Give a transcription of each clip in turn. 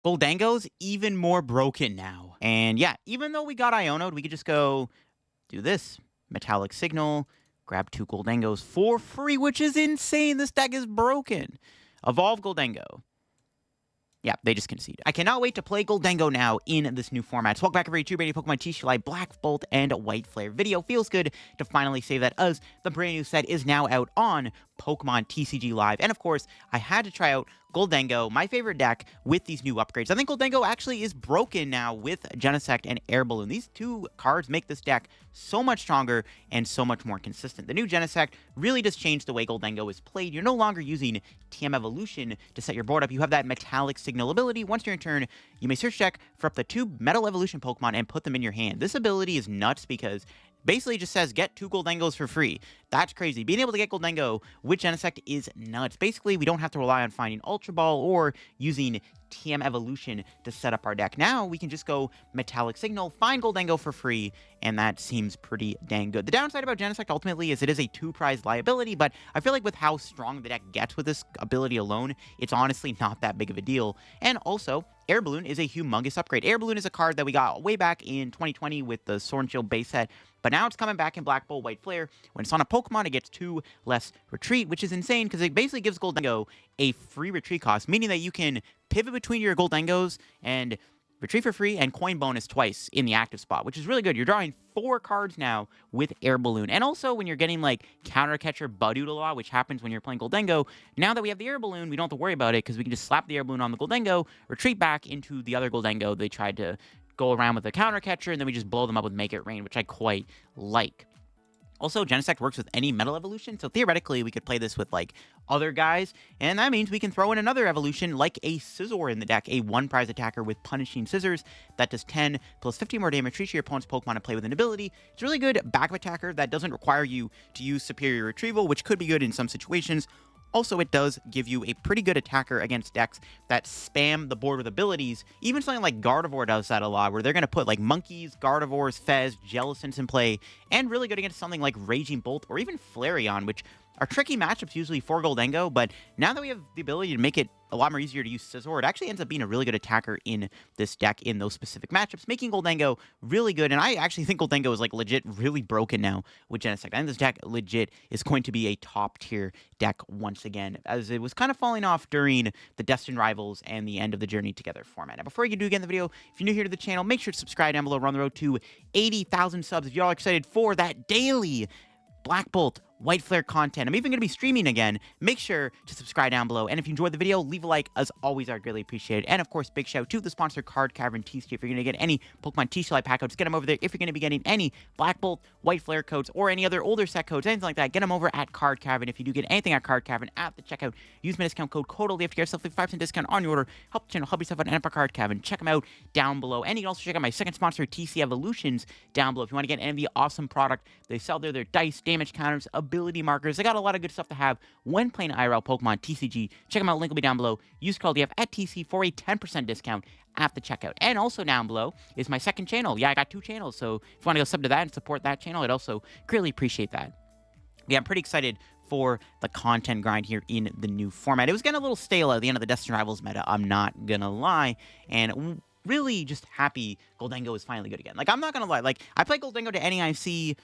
Gholdengo's even more broken now. And yeah, even though we got Iono'd, we could just go do this. Metallic Signal, grab 2 Gholdengos for free, which is insane. This deck is broken. Evolve Gholdengo. Yeah, they just conceded. I cannot wait to play Gholdengo now in this new format. So welcome back everybody to brand new Pokemon TCG Black Bolt and White Flare video. Feels good to finally say that as the brand new set is now out on Pokemon TCG Live. And of course, I had to try out Gholdengo, my favorite deck, with these new upgrades. I think Gholdengo actually is broken now with Genesect and Air Balloon. These 2 cards make this deck so much stronger and so much more consistent. The new Genesect really does change the way Gholdengo is played. You're no longer using TM Evolution to set your board up. You have that Metallic Signal ability. Once you're in turn, you may search deck for up to 2 Metal Evolution Pokemon and put them in your hand. This ability is nuts because basically just says get 2 Gholdengos for free. That's crazy. Being able to get Gholdengo with Genesect is nuts. Basically, we don't have to rely on finding Ultra Ball or using TM Evolution to set up our deck. Now, we can just go Metallic Signal, find Gholdengo for free, and that seems pretty dang good. The downside about Genesect ultimately is it is a 2-prize liability, but I feel like with how strong the deck gets with this ability alone, it's honestly not that big of a deal. And also, Air Balloon is a humongous upgrade. Air Balloon is a card that we got way back in 2020 with the Sword and Shield base set, but now it's coming back in Black Bolt, White Flare. When it's on a Pokemon, it gets 2 less retreat, which is insane because it basically gives Gholdengo a free retreat cost, meaning that you can pivot between your Gholdengos and retreat for free and coin bonus twice in the active spot, which is really good. You're drawing 4 cards now with Air Balloon. And also when you're getting like Counter Catcher Budood a lot, which happens when you're playing Gholdengo, now that we have the Air Balloon, we don't have to worry about it because we can just slap the Air Balloon on the Gholdengo, retreat back into the other Gholdengo they tried to go around with the Counter Catcher, and then we just blow them up with Make It Rain, which I quite like. Also, Genesect works with any Metal Evolution, so theoretically, we could play this with, like, other guys, and that means we can throw in another evolution, like a Scizor in the deck, a 1-prize attacker with Punishing Scissors that does 10 plus 15 more damage to each of your opponent's Pokemon and play with an ability. It's a really good backup attacker that doesn't require you to use Superior Retrieval, which could be good in some situations. Also, it does give you a pretty good attacker against decks that spam the board with abilities. Even something like Gardevoir does that a lot, where they're going to put like Monkeys, Gardevoirs, Fez, Jellicents in play, and really good against something like Raging Bolt or even Flareon, which are tricky matchups usually for Gholdengo, but now that we have the ability to make it a lot more easier to use Scizor, it actually ends up being a really good attacker in this deck in those specific matchups, making Gholdengo really good. And I actually think Gholdengo is like legit really broken now with Genesect. I think this deck legit is going to be a top tier deck once again, as it was kind of falling off during the Destined Rivals and the End of the Journey Together format. Now, before you do again the video, if you're new here to the channel, make sure to subscribe down below. We're on the road to 80,000 subs if you're all excited for that daily Black Bolt, White Flare content. I'm even going to be streaming again. Make sure to subscribe down below. And if you enjoyed the video, leave a like. As always, I'd greatly appreciate it. And of course, big shout out to the sponsor, Card Cavern TCG. If you're going to get any Pokemon TCG pack codes, get them over there. If you're going to be getting any Black Bolt, White Flare codes, or any other older set codes, anything like that, get them over at Card Cavern. If you do get anything at Card Cavern at the checkout, use my discount code CODELY to get yourself a 5% discount on your order. Help the channel, help yourself out, and up Card Cavern. Check them out down below. And you can also check out my second sponsor, TC Evolutions, down below. If you want to get any of the awesome product they sell there, their dice, damage counters, ability markers. They got a lot of good stuff to have when playing IRL Pokemon TCG. Check them out. Link will be down below. Use code DF at TC for a 10% discount at the checkout. And also down below is my second channel. Yeah, I got 2 channels, so if you want to go sub to that and support that channel, I'd also greatly appreciate that. Yeah, I'm pretty excited for the content grind here in the new format. It was getting a little stale at the end of the Destined Rivals meta, I'm not gonna lie, and really just happy Gholdengo is finally good again. Like, I'm not gonna lie, like, I played Gholdengo to NEIC,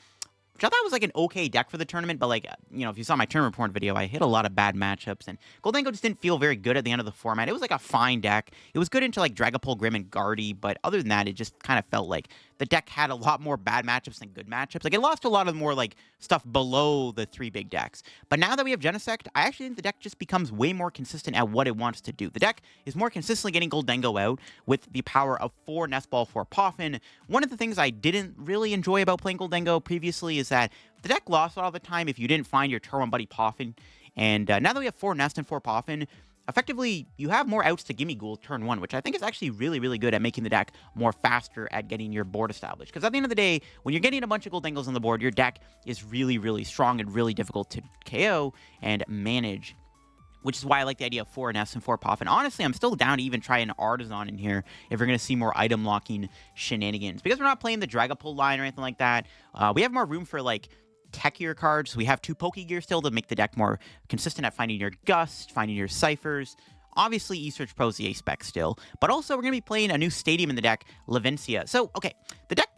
which I thought was like an okay deck for the tournament, but like, you know, if you saw my tournament report video, I hit a lot of bad matchups, and Gholdengo just didn't feel very good at the end of the format. It was like a fine deck. It was good into like Dragapult, Grim, and Guardy, but other than that, it just kind of felt like the deck had a lot more bad matchups than good matchups. Like, it lost a lot of more like stuff below the 3 big decks. But now that we have Genesect, I actually think the deck just becomes way more consistent at what it wants to do. The deck is more consistently getting Gholdengo out with the power of 4 Nest Ball, 4 Poffin. One of the things I didn't really enjoy about playing Gholdengo previously is that the deck lost a lot of the time if you didn't find your Turo and Buddy Poffin. And now that we have 4 Nest and 4 Poffin, effectively, you have more outs to Gimmighoul turn 1, which I think is actually really, really good at making the deck more faster at getting your board established. Because at the end of the day, when you're getting a bunch of Gholdengos on the board, your deck is really, really strong and really difficult to KO and manage, which is why I like the idea of 4 Nest and 4 Poffin. Honestly, I'm still down to even try an Artisan in here if we're going to see more item locking shenanigans. Because we're not playing the Dragapult line or anything like that, we have more room for, like, techier cards. We have 2 Pokégear still to make the deck more consistent at finding your Gust, finding your Ciphers. Obviously, E-Search Pro is the A-Spec still, but also we're going to be playing a new stadium in the deck, Levincia. So, okay, the deck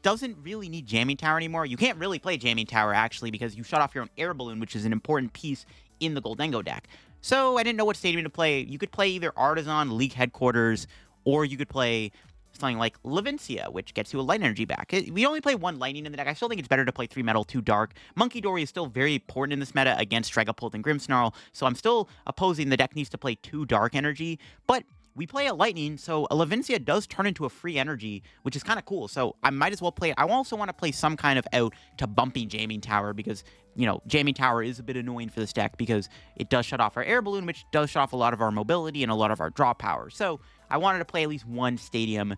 doesn't really need Jamming Tower anymore. You can't really play Jamming Tower, actually, because you shut off your own Air Balloon, which is an important piece in the Gholdengo deck. So I didn't know what stadium to play. You could play either Artisan, League Headquarters, or you could play something like Levincia, which gets you a Light Energy back. We only play 1 Lightning in the deck. I still think it's better to play 3 Metal, 2 Dark. Munkidori is still very important in this meta against Dragapult and Grimmsnarl, so I'm still opposing the deck needs to play 2 Dark Energy, but we play a Lightning, so a Levincia does turn into a free energy, which is kind of cool, so I might as well play it. I also want to play some kind of out to bumping Jamming Tower, because, you know, Jamming Tower is a bit annoying for this deck, because it does shut off our Air Balloon, which does shut off a lot of our mobility and a lot of our draw power. So I wanted to play at least 1 stadium.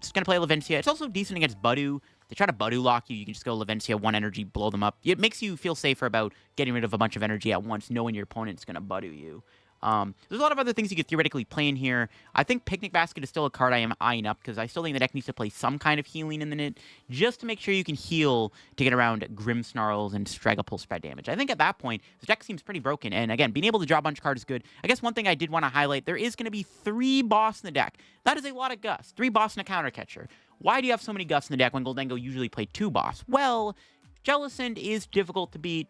Just going to play Levincia. It's also decent against Budu. They try to Budu lock you. You can just go Levincia, 1 energy, blow them up. It makes you feel safer about getting rid of a bunch of energy at once, knowing your opponent's going to Budu you. There's a lot of other things you could theoretically play in here. I think Picnic Basket is still a card I am eyeing up, because I still think the deck needs to play some kind of healing in the net, just to make sure you can heal to get around Grimmsnarls and Dragapult spread damage. I think at that point, the deck seems pretty broken, and again, being able to draw a bunch of cards is good. I guess one thing I did want to highlight, there is going to be 3 boss in the deck. That is a lot of Gus. 3 boss and a counter catcher. Why do you have so many Gus in the deck when Gholdengo usually play 2 boss? Well, Jellicent is difficult to beat.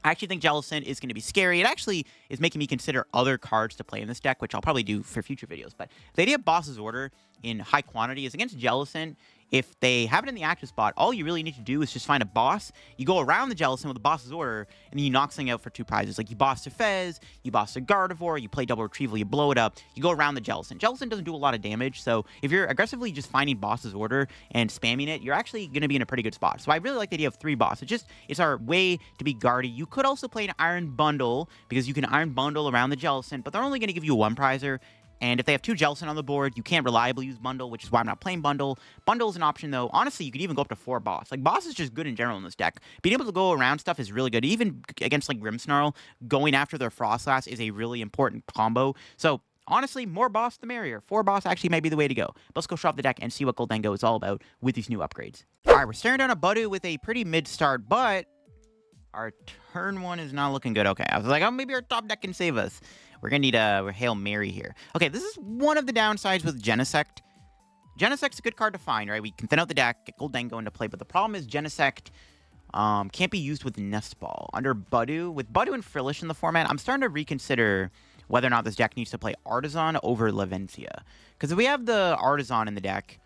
I actually think Jellicent is going to be scary. It actually is making me consider other cards to play in this deck, which I'll probably do for future videos. But the idea of Boss's Order in high quantity is against Jellicent. If they have it in the active spot, all you really need to do is just find a boss. You go around the Jellicent with a Boss's Order, and then you knock something out for 2 prizes. Like you boss to Fez, you boss to Gardevoir, you play double Retrieval, you blow it up, you go around the Jellicent. Jellicent doesn't do a lot of damage, so if you're aggressively just finding Boss's Order and spamming it, you're actually going to be in a pretty good spot. So I really like the idea of 3 boss. It's our way to be guardy. You could also play an Iron Bundle, because you can Iron Bundle around the Jellicent, but they're only going to give you a 1 prizer. And if they have 2 Jellicent on the board, you can't reliably use Bundle, which is why I'm not playing Bundle. Bundle is an option, though. Honestly, you could even go up to 4 Boss. Like, Boss is just good in general in this deck. Being able to go around stuff is really good. Even against, like, Grimmsnarl, going after their Frostlass is a really important combo. So, honestly, more Boss the merrier. 4 Boss actually might be the way to go. But let's go show off the deck and see what Gholdengo is all about with these new upgrades. Alright, we're staring down a Budu with a pretty mid-start, but our turn 1 is not looking good. Okay, I was like, oh, maybe our top deck can save us. We're going to need a Hail Mary here. Okay, this is one of the downsides with Genesect. Genesect's a good card to find, right? We can thin out the deck, get Gholdengo into play, but the problem is Genesect can't be used with Nest Ball. Under Budu, with Budu and Frillish in the format, I'm starting to reconsider whether or not this deck needs to play Artisan over Levincia. Because if we have the Artisan in the deck,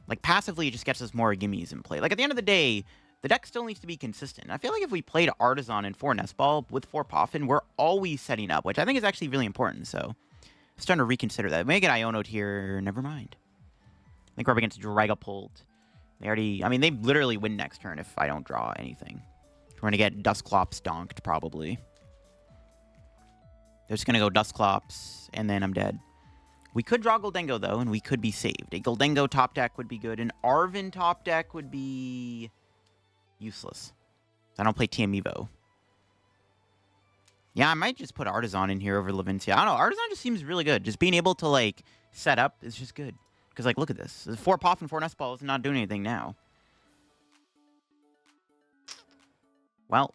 like, passively, it just gets us more Gimmies in play. Like, at the end of the day, the deck still needs to be consistent. I feel like if we played Artisan and 4 Nest Ball with 4 Poffin, we're always setting up, which I think is actually really important, so I'm starting to reconsider that. We may get Iono'd here, never mind. I think we're up against Dragapult. They already, I mean, they literally win next turn if I don't draw anything. We're going to get Dusclops donked, probably. They're just going to go Dusclops, and then I'm dead. We could draw Gholdengo, though, and we could be saved. A Gholdengo top deck would be good. An Arven top deck would be useless. I don't play TM Evo. Yeah, I might just put Artisan in here over Levincia. I don't know. Artisan just seems really good. Just being able to, like, set up is just good. Because, like, look at this. 4 Poff and 4 Nest Ball is not doing anything now. Well,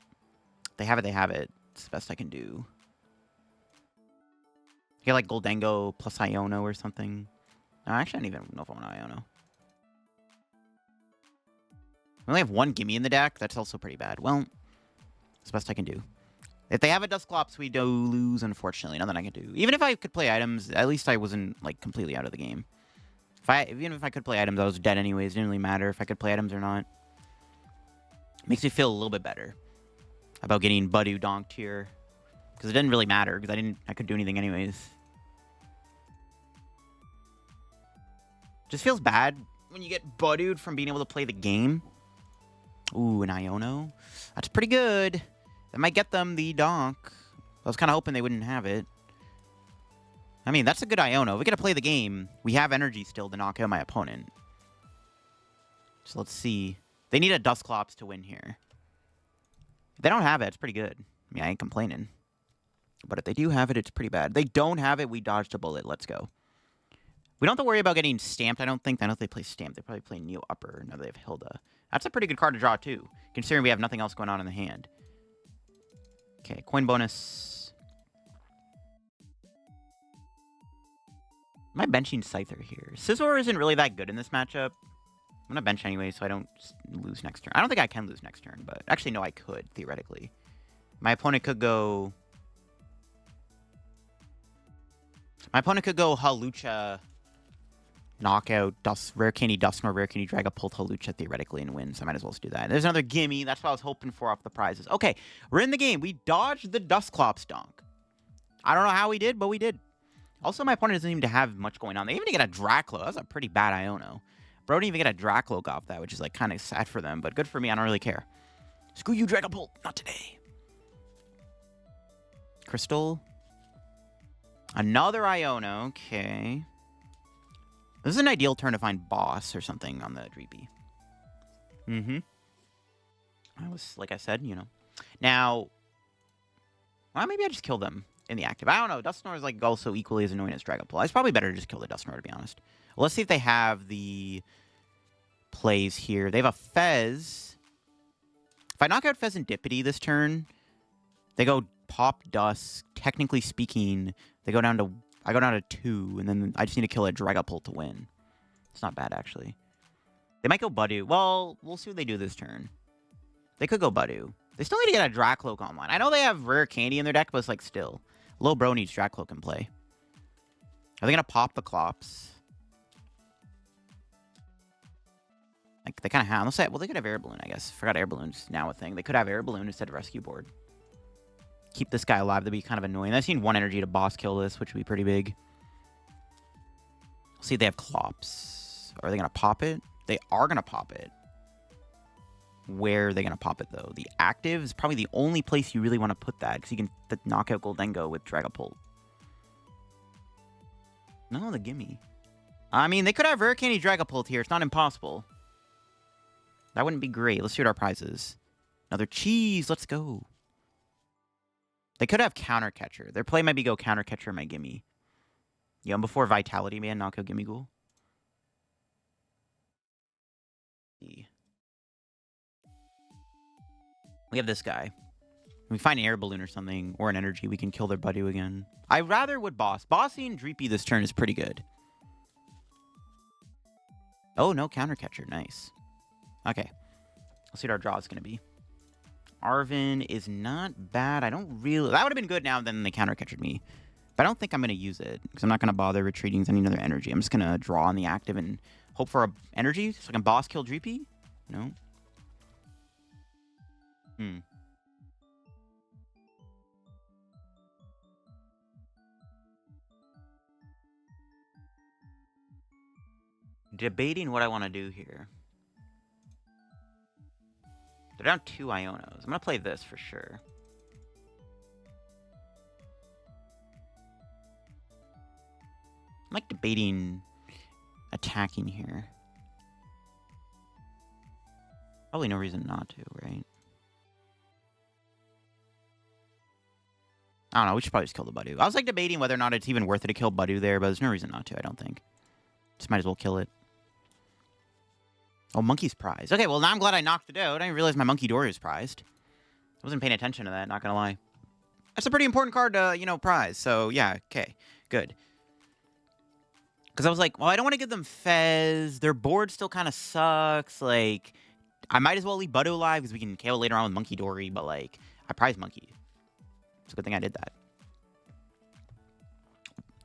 they have it, they have it. It's the best I can do. Get, like, Gholdengo plus Iono or something. No, actually, I don't even know if I want Iono. We only have 1 Gimme in the deck. That's also pretty bad. Well, it's the best I can do. If they have a Dusclops, we do lose, unfortunately. Nothing I can do. Even if I could play items, at least I wasn't, like, completely out of the game. Even if I could play items, I was dead anyways. It didn't really matter if I could play items or not. Makes me feel a little bit better about getting Budu donked here. Because it didn't really matter, because I couldn't do anything anyways. Just feels bad when you get Budu'd from being able to play the game. Ooh, an Iono. That's pretty good. That might get them the donk. I was kind of hoping they wouldn't have it. I mean, that's a good Iono. If we get to play the game, we have energy still to knock out my opponent. So let's see. They need a Dusclops to win here. If they don't have it, it's pretty good. I mean, I ain't complaining. But if they do have it, it's pretty bad. If they don't have it, we dodged a bullet. Let's go. We don't have to worry about getting stamped, I don't think. I know if they play stamped. They probably play Neo Upper. Now they have Hilda. That's a pretty good card to draw, too, considering we have nothing else going on in the hand. Okay, coin bonus. Am I benching Scyther here? Scizor isn't really that good in this matchup. I'm gonna bench anyway, so I don't lose next turn. I don't think I can lose next turn, but actually, no, I could, theoretically. My opponent could go... Hawlucha, Knockout, Rare Candy Dusknoir, Rare Candy Dragapult, Hawlucha, theoretically, and win, so I might as well just do that. There's another gimme. That's what I was hoping for off the prizes. Okay, we're in the game. We dodged the Dusclops donk. I don't know how we did, but we did. Also, my opponent doesn't even have much going on. They even get a Draclo. That's a pretty bad Iono. Bro didn't even get a Draclo off that, which is like kind of sad for them, but good for me. I don't really care. Screw you, Dragapult. Not today. Crystal. Another Iono. Okay. This is an ideal turn to find Boss or something on the Dreepy. I was, like I said, you know. Now, well, maybe I just kill them in the active. I don't know. Dusknoir is like also equally as annoying as Dragapult. It's probably better to just kill the Dusknoir, to be honest. Well, let's see if they have the plays here. They have a Fez. If I knock out Fezandipiti this turn, they go Pop Dusk. Technically speaking, they go down to... I go down to 2, and then I just need to kill a Dragapult to win. It's not bad, actually. They might go Budu. Well, we'll see what they do this turn. They could go Budu. They still need to get a Dracloak online. I know they have Rare Candy in their deck, but it's like still. Lil Bro needs Dracloak in play. Are they going to pop the Clops? Like, they kind of have... Unless well, they could have Air Balloon, I guess. Forgot Air Balloon's now a thing. They could have Air Balloon instead of Rescue Board. Keep this guy alive. That'd be kind of annoying. I need 1 energy to boss kill this, which would be pretty big. We'll see if they have Clops. Are they going to pop it? They are going to pop it. Where are they going to pop it, though? The active is probably the only place you really want to put that, because you can knock out Gholdengo with Dragapult. No, the gimme. I mean, they could have Rare Candy Dragapult here. It's not impossible. That wouldn't be great. Let's see what our prize is. Another cheese. Let's go. They could have Counter Catcher. Their play might be go Counter Catcher my gimme. Yeah, before Vitality, man, knock out Gimmighoul. We have this guy. If we find an Air Balloon or something, or an Energy, we can kill their Buddy again. I rather would Boss. Bossing Dreepy this turn is pretty good. Oh, no Counter Catcher. Nice. Okay. Let's see what our draw is going to be. Arven is not bad. I don't really... That would have been good now than they Counter Catchered me. But I don't think I'm going to use it, because I'm not going to bother retreating. I need another Energy. I'm just going to draw on the active and hope for a Energy so I can boss kill Dreepy. No. Debating what I want to do here. They're down 2 Ionos. I'm going to play this for sure. I'm like debating attacking here. Probably no reason not to, right? I don't know. We should probably just kill the Budu. I was like debating whether or not it's even worth it to kill Budu there, but there's no reason not to, I don't think. Just might as well kill it. Oh, Monkey's prized. Okay, well, now I'm glad I knocked it out. I didn't realize my Munkidori was prized. I wasn't paying attention to that, not gonna lie. That's a pretty important card to, you know, prize. So, yeah, okay. Good. Because I was like, well, I don't want to give them Fez. Their board still kind of sucks. Like, I might as well leave Budu alive because we can KO later on with Munkidori, but, like, I prize Monkey. It's a good thing I did that.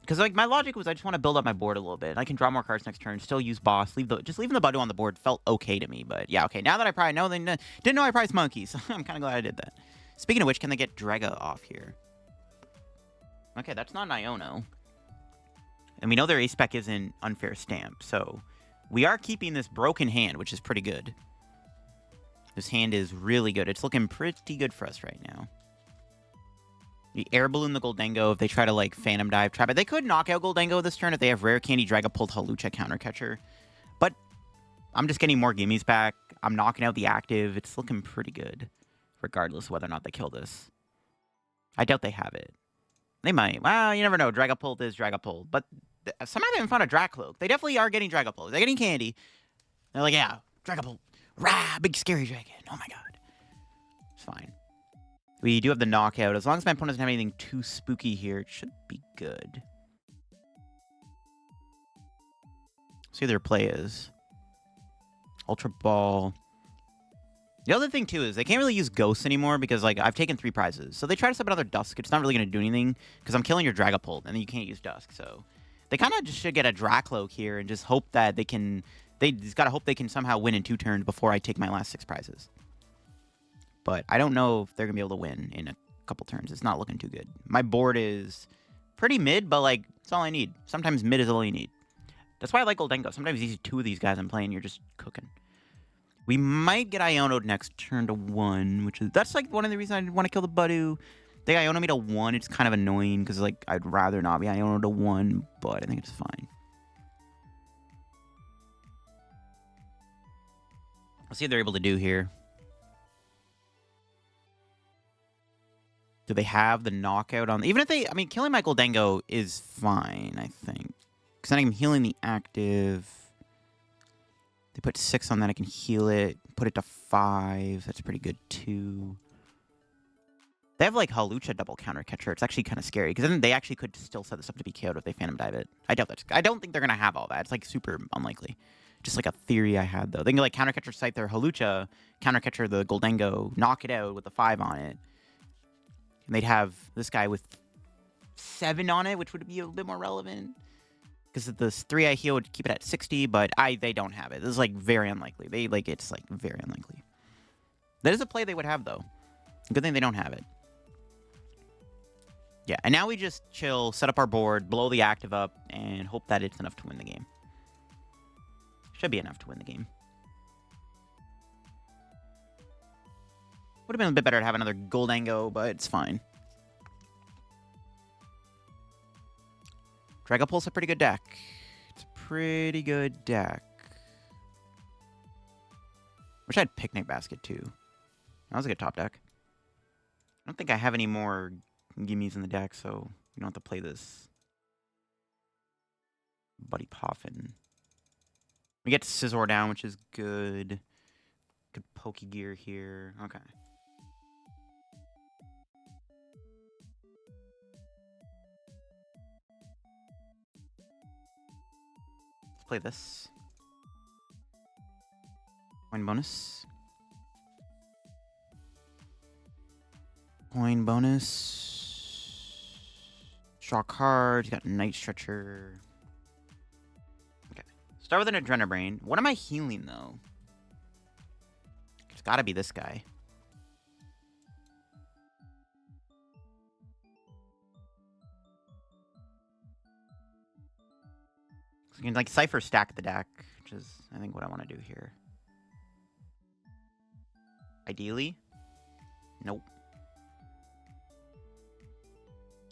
Because, like, my logic was I just want to build up my board a little bit. I can draw more cards next turn, still use Boss, just leaving the Budu on the board felt okay to me. But, yeah, okay, now that I probably know, they didn't know I prized Monkey, so I'm kind of glad I did that. Speaking of which, can they get Draga off here? Okay, that's not an Iono. And we know their ace-spec isn't Unfair Stamp, so we are keeping this broken hand, which is pretty good. This hand is really good. It's looking pretty good for us right now. The Air Balloon the Gholdengo, if they try to, like, Phantom Dive, trap it. They could knock out Gholdengo this turn if they have Rare Candy, Dragapult, Hawlucha, Counter Catcher. But I'm just getting more gimmies back. I'm knocking out the active. It's looking pretty good, regardless of whether or not they kill this. I doubt they have it. They might. Well, you never know. Dragapult is Dragapult. But somehow they haven't found a Dracloak. They definitely are getting Dragapult. They're getting candy. They're like, yeah, Dragapult. Rah, big scary dragon. Oh, my God. It's fine. We do have the knockout. As long as my opponent doesn't have anything too spooky here, it should be good. See what their play is. Ultra Ball. The other thing, too, is they can't really use Ghosts anymore because, like, I've taken 3 prizes. So they try to set up another Dusk. It's not really going to do anything because I'm killing your Dragapult, and then you can't use Dusk. So they kind of just should get a Dracloak here and just hope that they can... They just got to hope they can somehow win in 2 turns before I take my last 6 prizes. But I don't know if they're going to be able to win in a couple turns. It's not looking too good. My board is pretty mid, but, like, it's all I need. Sometimes mid is all you need. That's why I like Gholdengo. Sometimes these 2 of these guys I'm playing, you're just cooking. We might get Iono'd next turn to 1, which is... That's, like, one of the reasons I didn't want to kill the Budu. They Iono me to 1. It's kind of annoying because, like, I'd rather not be Iono to 1, but I think it's fine. Let's see what they're able to do here. Do they have the knockout on... Even if they... I mean, killing my Gholdengo is fine, I think. Because then I'm healing the active... They put 6 on that, I can heal it. Put it to 5. That's pretty good, too. They have, like, Hawlucha double counter catcher. It's actually kind of scary, because then they actually could still set this up to be KO'd if they Phantom Dive it. I doubt that. I don't think they're going to have all that. It's, like, super unlikely. Just, like, a theory I had, though. They can, like, counter catcher Scyther Hawlucha, counter catcher the Gholdengo, knock it out with a 5 on it. And they'd have this guy with 7 on it, which would be a little bit more relevant. Because the 3 I heal would keep it at 60, but they don't have it. This is, like, very unlikely. It's, like, very unlikely. That is a play they would have, though. Good thing they don't have it. Yeah, and now we just chill, set up our board, blow the active up, and hope that it's enough to win the game. Should be enough to win the game. Would have been a bit better to have another Gholdengo, but it's fine. Dragapult's a pretty good deck. It's a pretty good deck. Wish I had Picnic Basket, too. That was a good top deck. I don't think I have any more gimmies in the deck, so you don't have to play this. Buddy Poffin. We get Scizor down, which is good. Good Pokégear here. Okay. Play this. Coin bonus. Coin bonus. Draw cards. You got Night Stretcher. Okay. Start with an Adrenabrain. What am I healing, though? It's gotta be this guy. So you can, like, Cypher stack the deck, which is, I think, what I want to do here. Ideally. Nope.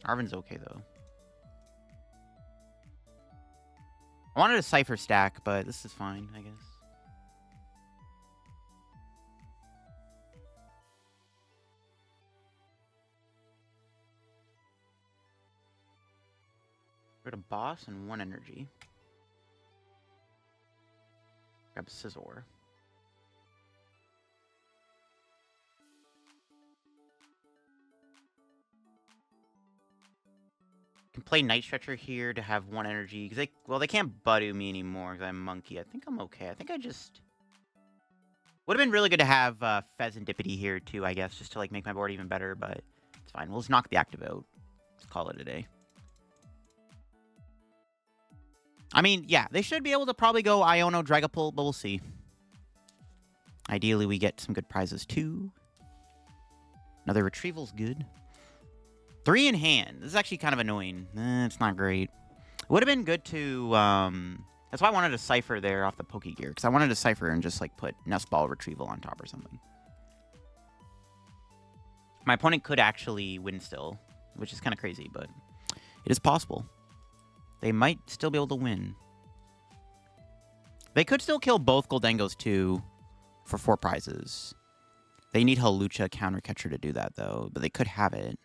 Arven's okay, though. I wanted a Cypher stack, but this is fine, I guess. Rid of Boss and 1 energy. Grab Scizor. Can play Night Stretcher here to have 1 energy. Because they can't Budu me anymore because I'm Monkey. I think I'm okay. I think I just... Would have been really good to have Fezandipiti here too, I guess, just to, like, make my board even better, but it's fine. We'll just knock the active out. Let's call it a day. I mean, yeah, they should be able to probably go Iono Dragapult, but we'll see. Ideally, we get some good prizes, too. Another Retrieval's good. 3 in hand. This is actually kind of annoying. It's not great. It would have been good to... That's why I wanted a Cipher there off the Pokégear, because I wanted a Cipher and just, like, put Nest Ball Retrieval on top or something. My opponent could actually win still, which is kind of crazy, but it is possible. They might still be able to win. They could still kill both Gholdengos, too, for 4 prizes. They need Hawlucha counter catcher to do that, though, but they could have it.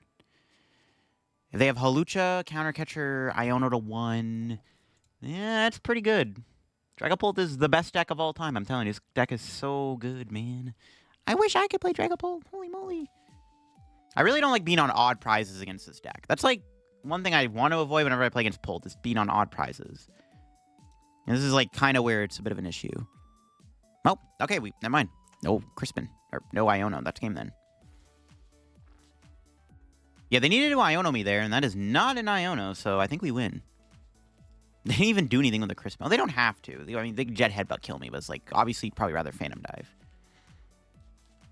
If they have Hawlucha counter catcher, Iono to 1, yeah, that's pretty good. Dragapult is the best deck of all time. I'm telling you, this deck is so good, man. I wish I could play Dragapult. Holy moly. I really don't like being on odd prizes against this deck. That's, like, one thing I want to avoid whenever I play against Pult is being on odd prizes. And this is like kind of where it's a bit of an issue. Oh, okay, never mind. No Crispin. Or no Iono. That's game then. Yeah, they needed to Iono me there, and that is not an Iono, so I think we win. They didn't even do anything with the Crispin. Oh, they don't have to. I mean, they can Jet Headbutt kill me, but it's like, obviously, probably rather Phantom Dive.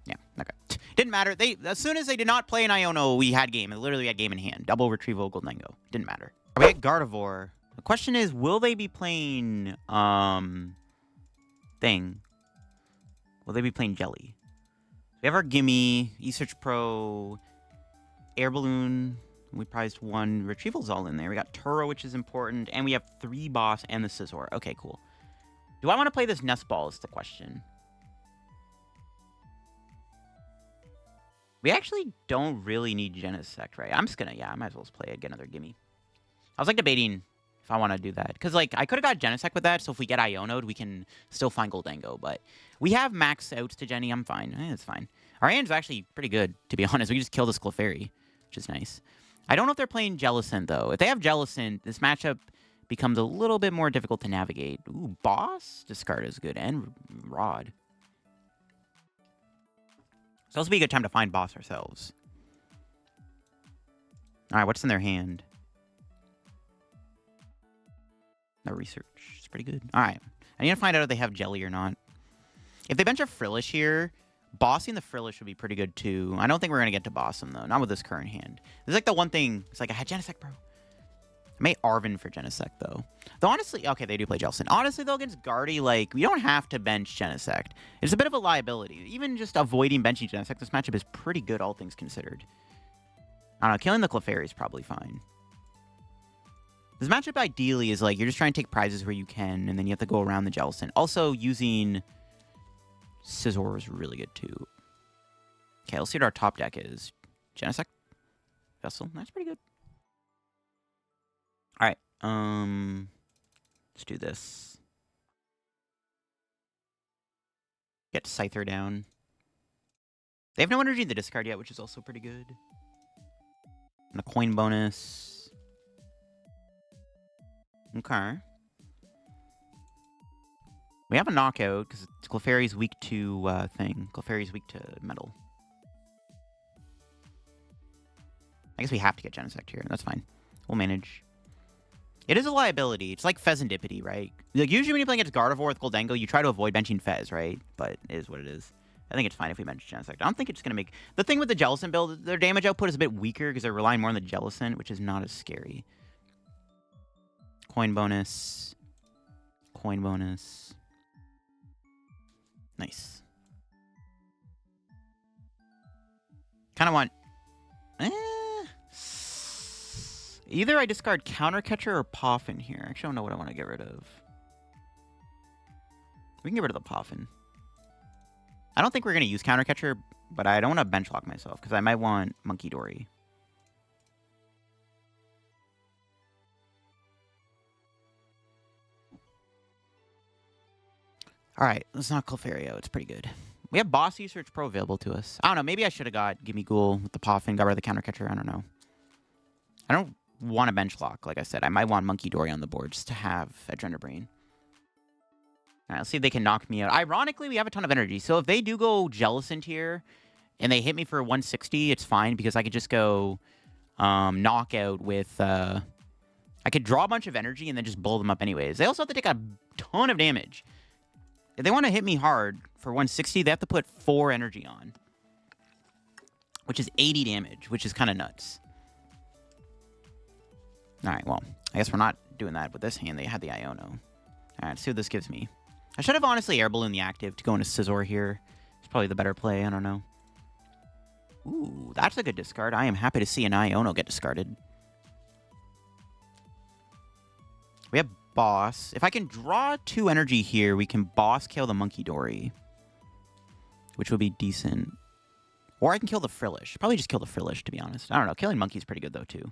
Yeah, okay. Didn't matter. As soon as they did not play an Iono, we had game. Literally, we had game in hand. Double Retrieval Gholdengo. Didn't matter. Are we at Gardevoir? The question is, will they be playing, thing? Will they be playing Jelly? We have our Gimme, Search Pro, Air Balloon. We prized 1. Retrieval's all in there. We got Turo, which is important. And we have 3 Boss and the Scizor. Okay, cool. Do I want to play this Nest Ball is the question. We actually don't really need Genesect, right? I'm just gonna, yeah, I might as well just play it, get another Gimme. I was like debating if I want to do that. Because, like, I could have got Genesect with that, so if we get Iono'd, we can still find Gholdengo. But we have max outs to Jenny. I'm fine. It's fine. Our hand's actually pretty good, to be honest. We can just kill this Clefairy, which is nice. I don't know if they're playing Jellicent, though. If they have Jellicent, this matchup becomes a little bit more difficult to navigate. Ooh, Boss? Discard is good. And Rod. So this will be a good time to find Boss ourselves. Alright, what's in their hand? No research. It's pretty good. Alright. I need to find out if they have Jelly or not. If they bench a Frillish here, bossing the Frillish would be pretty good too. I don't think we're going to get to boss them though. Not with this current hand. This is like the one thing. It's like I had Genesect, bro. I made Arven for Genesect though. Though honestly, okay, they do play Jellicent. Honestly though, against Guardy, like, we don't have to bench Genesect. It's a bit of a liability. Even just avoiding benching Genesect, this matchup is pretty good, all things considered. I don't know, killing the Clefairy is probably fine. This matchup ideally is like, you're just trying to take prizes where you can, and then you have to go around the Jellicent. Also, using Scizor is really good too. Okay, let's see what our top deck is. Genesect, Vessel, that's pretty good. Alright, let's do this. Get Scyther down. They have no energy in the discard yet, which is also pretty good. And a coin bonus. Okay. We have a knockout, because Clefairy's weak to, Clefairy's weak to metal. I guess we have to get Genesect here. That's fine. We'll manage. It is a liability. It's like Fezandipiti, right? Like, usually when you're playing against Gardevoir with Gholdengo, you try to avoid benching Fez, right? But it is what it is. I think it's fine if we bench Genesect. I don't think it's going to make... The thing with the Jellicent build, their damage output is a bit weaker because they're relying more on the Jellicent, which is not as scary. Coin bonus. Coin bonus. Nice. Kind of want... Either I discard Counter Catcher or Poffin here. Actually, I don't know what I want to get rid of. We can get rid of the Poffin. I don't think we're going to use Counter Catcher, but I don't want to bench lock myself because I might want Munkidori. Alright, let's not Clefairy. It's pretty good. We have Boss Search Pro available to us. I don't know. Maybe I should have got Gimmighoul with the Poffin, got rid of the Counter Catcher. I don't know. I don't want a bench lock, like I said. I might want Munkidori on the board just to have Adrena Brain. Alright, let's see if they can knock me out. Ironically, we have a ton of energy. So if they do go Jellicent here, and they hit me for 160, it's fine, because I could just go knockout with... I could draw a bunch of energy and then just blow them up anyways. They also have to take a ton of damage. If they want to hit me hard for 160, they have to put 4 energy on. Which is 80 damage, which is kind of nuts. Alright, well, I guess we're not doing that with this hand. They had the Iono. Alright, let's see what this gives me. I should have honestly Air Balloon the active to go into Scizor here. It's probably the better play. I don't know. Ooh, that's a good discard. I am happy to see an Iono get discarded. We have Boss. If I can draw 2 energy here, we can Boss kill the Munkidori. Which would be decent. Or I can kill the Frillish. Probably just kill the Frillish, to be honest. I don't know. Killing Monkey's pretty good, though, too.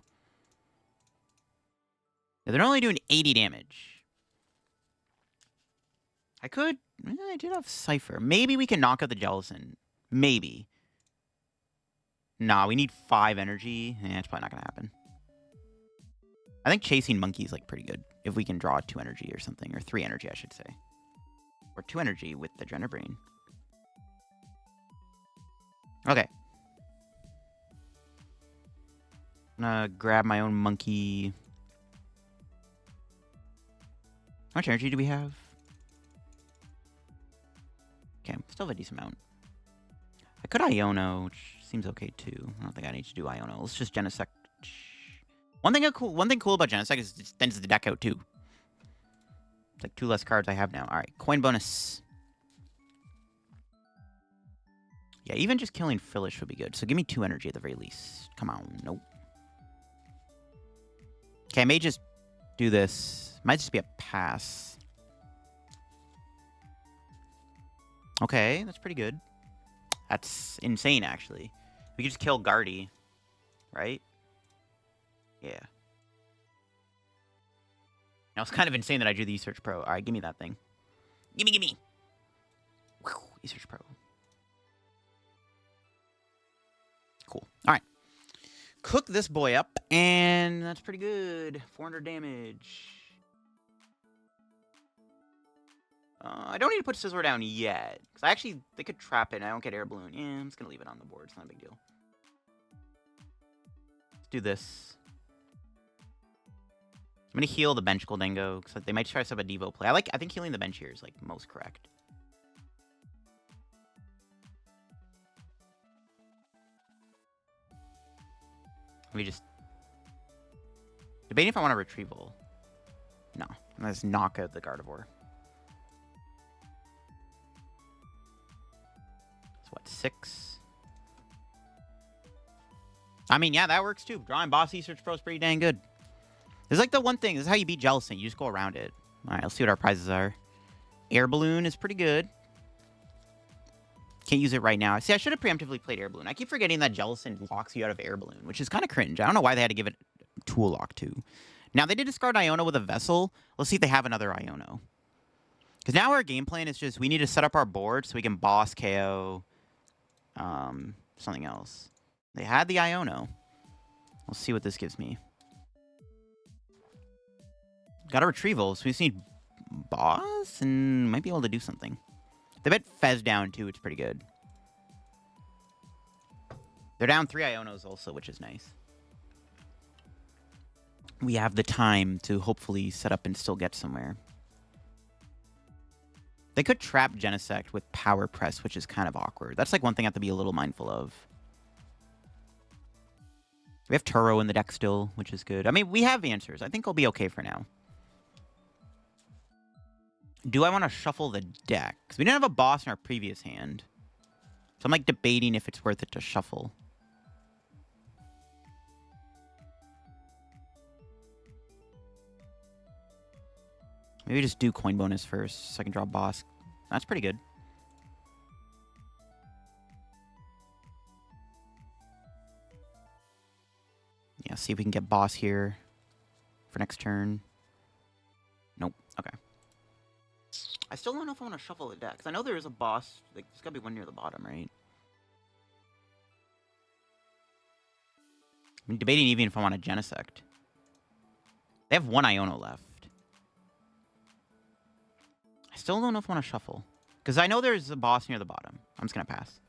They're only doing 80 damage. I could... I did have Cypher. Maybe we can knock out the Jellicent. Maybe. Nah, we need 5 energy. Yeah, it's probably not going to happen. I think chasing Monkey is, like, pretty good. if we can draw 2 energy or something, or 3 energy, I should say. Or 2 energy with the Gender Brain. Okay. I'm gonna grab my own monkey. How much energy do we have? Okay, still have a decent amount. I could Iono, which seems okay too. I don't think I need to do Iono. Let's just Genesect. One thing cool about Genesect is it thins the deck out too. It's like 2 less cards I have now. All right, coin bonus. Yeah, even just killing Frillish would be good. So give me 2 energy at the very least. Come on, nope. Okay, I may just do this. Might just be a pass. Okay, that's pretty good. That's insane, actually. We could just kill Guardy, right? Yeah. Now, it's kind of insane that I drew the Search Pro. All right, give me that thing. Gimme. Whew, Search Pro. Cool. All right. Cook this boy up, and that's pretty good. 400 damage. I don't need to put Scizor down yet. Because they could trap it and I don't get Air Balloon. Yeah, I'm just going to leave it on the board. It's not a big deal. Let's do this. I'm going to heal the bench Gholdengo. Because they might try to set up a Devo play. I think healing the bench here is like most correct. Let me just... Debating if I want a Retrieval. No. I'm going to just knock out the Gardevoir. What, 6? I mean, yeah, that works too. Drawing Boss Search Pro is pretty dang good. This is like the one thing. This is how you beat Jellicent. You just go around it. All right, let's see what our prizes are. Air Balloon is pretty good. Can't use it right now. See, I should have preemptively played Air Balloon. I keep forgetting that Jellicent locks you out of Air Balloon, which is kind of cringe. I don't know why they had to give it Tool Lock too. Now, they did discard Iono with a Vessel. Let's see if they have another Iono. Because now our game plan is just we need to set up our board so we can boss KO... something else. They had the Iono. We'll see what this gives me. Got a Retrieval, so we just need boss and might be able to do something. They bet Fez down too, it's pretty good. They're down 3 Ionos also, which is nice. We have the time to hopefully set up and still get somewhere. They could trap Genesect with Power Press, which is kind of awkward. That's like one thing I have to be a little mindful of. We have Turo in the deck still, which is good. I mean, we have answers. I think I'll be okay for now. Do I want to shuffle the deck? Because we didn't have a boss in our previous hand. So I'm like debating if it's worth it to shuffle. Maybe just do coin bonus first so I can draw boss. That's pretty good. Yeah, see if we can get boss here for next turn. Nope. Okay. I still don't know if I want to shuffle the deck. Because I know there is a boss. Like, there's got to be one near the bottom, right? I'm debating even if I want a Genesect. They have 1 Iono left. I still don't know if I want to shuffle. Because I know there's a boss near the bottom. I'm just going to pass.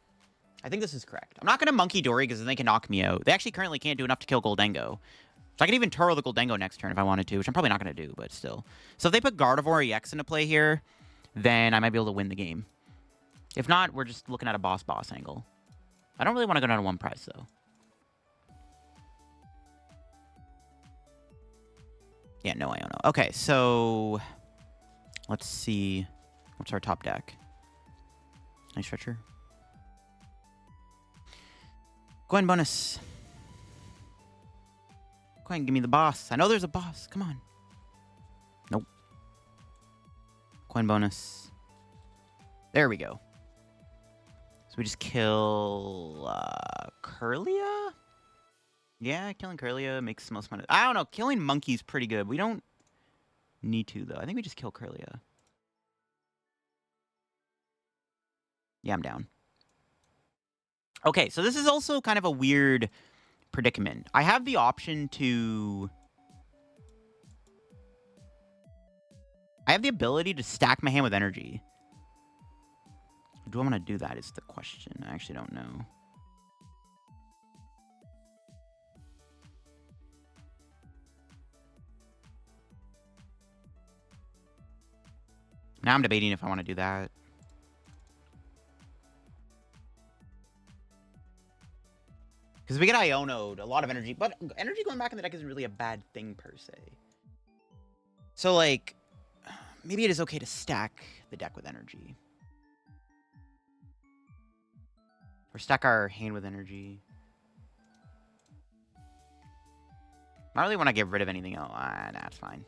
I think this is correct. I'm not going to Munkidori because then they can knock me out. They actually currently can't do enough to kill Gholdengo. So I could even Turo the Gholdengo next turn if I wanted to, which I'm probably not going to do, but still. So if they put Gardevoir EX into play here, then I might be able to win the game. If not, we're just looking at a boss angle. I don't really want to go down to 1 prize, though. Yeah, no Iono. Okay, so... let's see. What's our top deck? Night Stretcher. Go ahead, bonus. Go ahead and give me the boss. I know there's a boss. Come on. Nope. Coin bonus. There we go. So we just kill Kirlia? Yeah, killing Kirlia makes the most money. I don't know. Killing Monkey's pretty good. We don't need to, though. I think we just kill Kirlia. Yeah, I'm down. Okay, so this is also kind of a weird predicament. I have the option to I have the ability to stack my hand with energy. Do I want to do that is the question. I actually don't know. Now I'm debating if I want to do that. Because we get Iono'd, a lot of energy. But energy going back in the deck isn't really a bad thing per se. So, like, maybe it is okay to stack the deck with energy. Or stack our hand with energy. I really want to get rid of anything else. Nah, it's fine.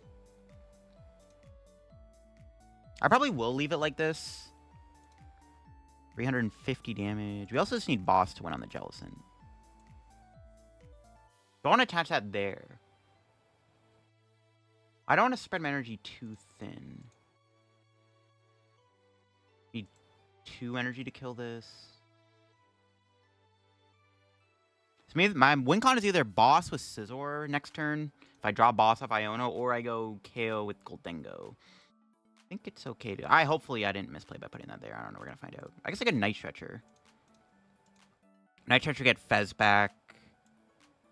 I probably will leave it like this. 350 damage. We also just need boss to win on the Jellicent. I want to attach that there. I don't want to spread my energy too thin. Need 2 energy to kill this. So maybe my win con is either boss with Scizor next turn, if I draw boss off Iono, or I go KO with Gholdengo. I think it's okay to... hopefully I didn't misplay by putting that there. I don't know. We're going to find out. I guess I get Night Stretcher. Night Stretcher get Fez back.